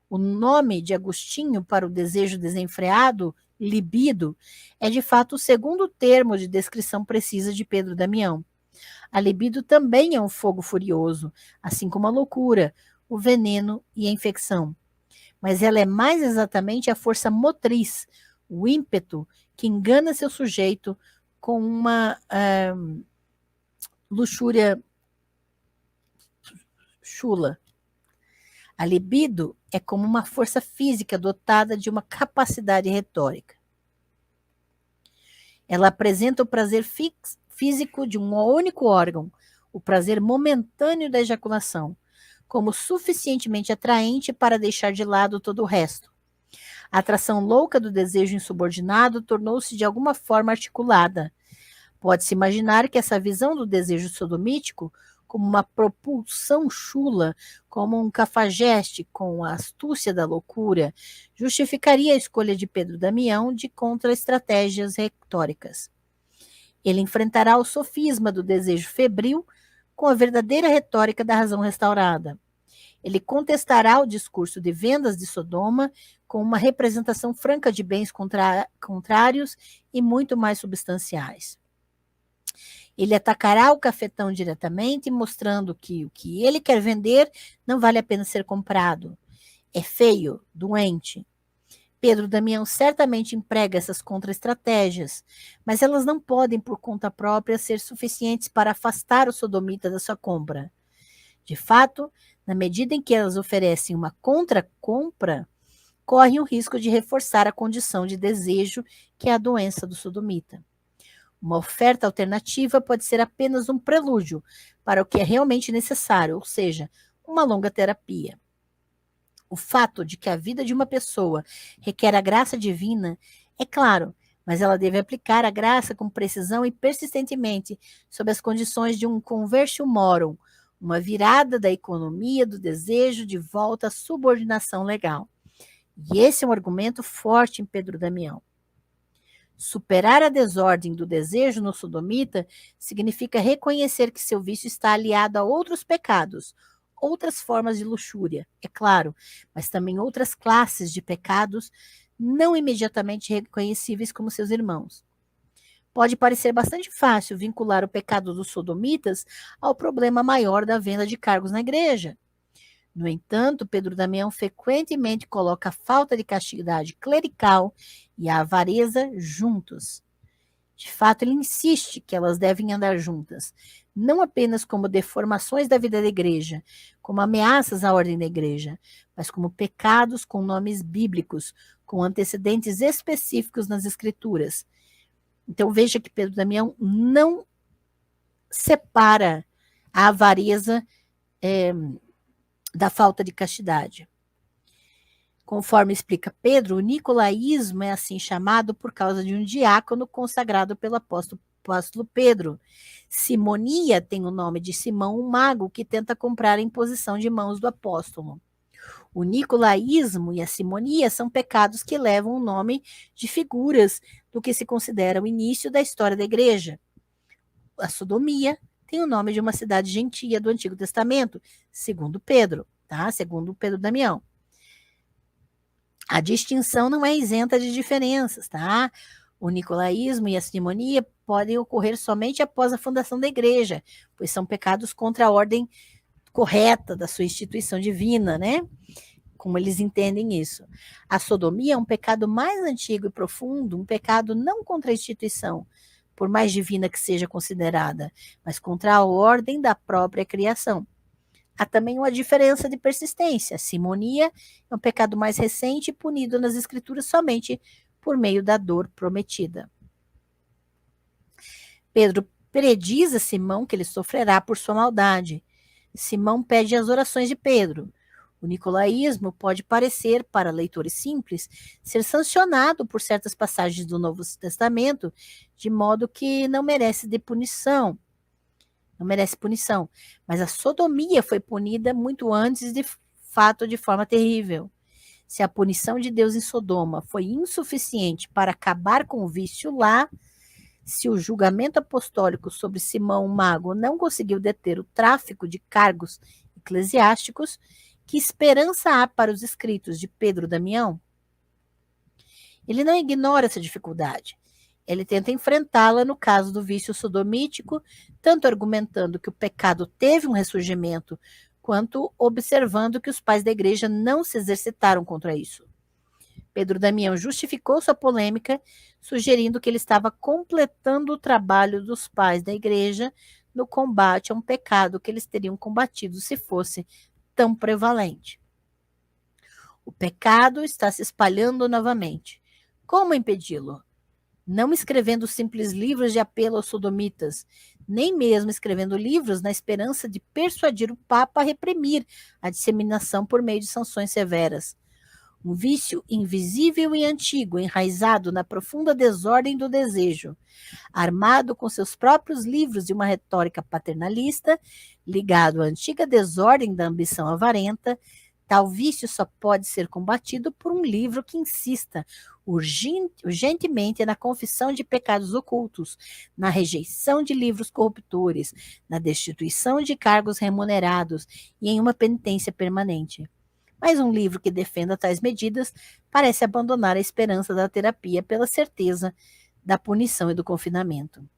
O nome de Agostinho para o desejo desenfreado, libido, é de fato o segundo termo de descrição precisa de Pedro Damião. A libido também é um fogo furioso, assim como a loucura, o veneno e a infecção. Mas ela é mais exatamente a força motriz, o ímpeto que engana seu sujeito com uma luxúria chula. A libido é como uma força física dotada de uma capacidade retórica. Ela apresenta o prazer físico de um único órgão, o prazer momentâneo da ejaculação, como suficientemente atraente para deixar de lado todo o resto. A atração louca do desejo insubordinado tornou-se de alguma forma articulada. Pode-se imaginar que essa visão do desejo sodomítico, como uma propulsão chula, como um cafajeste com a astúcia da loucura, justificaria a escolha de Pedro Damião de contra-estratégias retóricas. Ele enfrentará o sofisma do desejo febril com a verdadeira retórica da razão restaurada. Ele contestará o discurso de vendas de Sodoma com uma representação franca de bens contrários e muito mais substanciais. Ele atacará o cafetão diretamente, mostrando que o que ele quer vender não vale a pena ser comprado. É feio, doente. Pedro Damião certamente emprega essas contra-estratégias, mas elas não podem, por conta própria, ser suficientes para afastar o sodomita da sua compra. De fato, na medida em que elas oferecem uma contra-compra, correm o risco de reforçar a condição de desejo que é a doença do sodomita. Uma oferta alternativa pode ser apenas um prelúdio para o que é realmente necessário, ou seja, uma longa terapia. O fato de que a vida de uma pessoa requer a graça divina é claro, mas ela deve aplicar a graça com precisão e persistentemente sob as condições de um convertio morum, uma virada da economia do desejo de volta à subordinação legal. E esse é um argumento forte em Pedro Damião. Superar a desordem do desejo no sodomita significa reconhecer que seu vício está aliado a outros pecados, outras formas de luxúria, é claro, mas também outras classes de pecados não imediatamente reconhecíveis como seus irmãos. Pode parecer bastante fácil vincular o pecado dos sodomitas ao problema maior da venda de cargos na igreja. No entanto, Pedro Damião frequentemente coloca a falta de castidade clerical e a avareza juntos. De fato, ele insiste que elas devem andar juntas, não apenas como deformações da vida da igreja, como ameaças à ordem da igreja, mas como pecados com nomes bíblicos, com antecedentes específicos nas escrituras. Então, veja que Pedro Damião não separa a avareza da falta de castidade. Conforme explica Pedro, o nicolaísmo é assim chamado por causa de um diácono consagrado pelo apóstolo Pedro. Simonia tem o nome de Simão, um mago que tenta comprar a imposição de mãos do apóstolo. O nicolaísmo e a simonia são pecados que levam o nome de figuras do que se considera o início da história da igreja. A sodomia tem o nome de uma cidade gentia do Antigo Testamento, segundo Pedro, tá? Segundo Pedro Damião. A distinção não é isenta de diferenças, tá? O nicolaísmo e a simonia podem ocorrer somente após a fundação da igreja, pois são pecados contra a ordem correta da sua instituição divina, né? Como eles entendem isso. A sodomia é um pecado mais antigo e profundo, um pecado não contra a instituição, por mais divina que seja considerada, mas contra a ordem da própria criação. Há também uma diferença de persistência. A simonia é um pecado mais recente e punido nas escrituras somente por meio da dor prometida. Pedro prediz a Simão que ele sofrerá por sua maldade. Simão pede as orações de Pedro. O nicolaísmo pode parecer, para leitores simples, ser sancionado por certas passagens do Novo Testamento, de modo que não merece punição. Mas a sodomia foi punida muito antes, de fato, de forma terrível. Se a punição de Deus em Sodoma foi insuficiente para acabar com o vício lá, se o julgamento apostólico sobre Simão o Mago não conseguiu deter o tráfico de cargos eclesiásticos, Que esperança há para os escritos de Pedro Damião? Ele não ignora essa dificuldade. Ele tenta enfrentá-la no caso do vício sodomítico, tanto argumentando que o pecado teve um ressurgimento, quanto observando que os pais da igreja não se exercitaram contra isso. Pedro Damião justificou sua polêmica, sugerindo que ele estava completando o trabalho dos pais da igreja no combate a um pecado que eles teriam combatido se fosse tão prevalente. O pecado está se espalhando novamente. Como impedi-lo? Não escrevendo simples livros de apelo aos sodomitas, nem mesmo escrevendo livros na esperança de persuadir o Papa a reprimir a disseminação por meio de sanções severas. Um vício invisível e antigo, enraizado na profunda desordem do desejo, armado com seus próprios livros de uma retórica paternalista, ligado à antiga desordem da ambição avarenta, tal vício só pode ser combatido por um livro que insista urgentemente na confissão de pecados ocultos, na rejeição de livros corruptores, na destituição de cargos remunerados e em uma penitência permanente. Mas um livro que defenda tais medidas parece abandonar a esperança da terapia pela certeza da punição e do confinamento.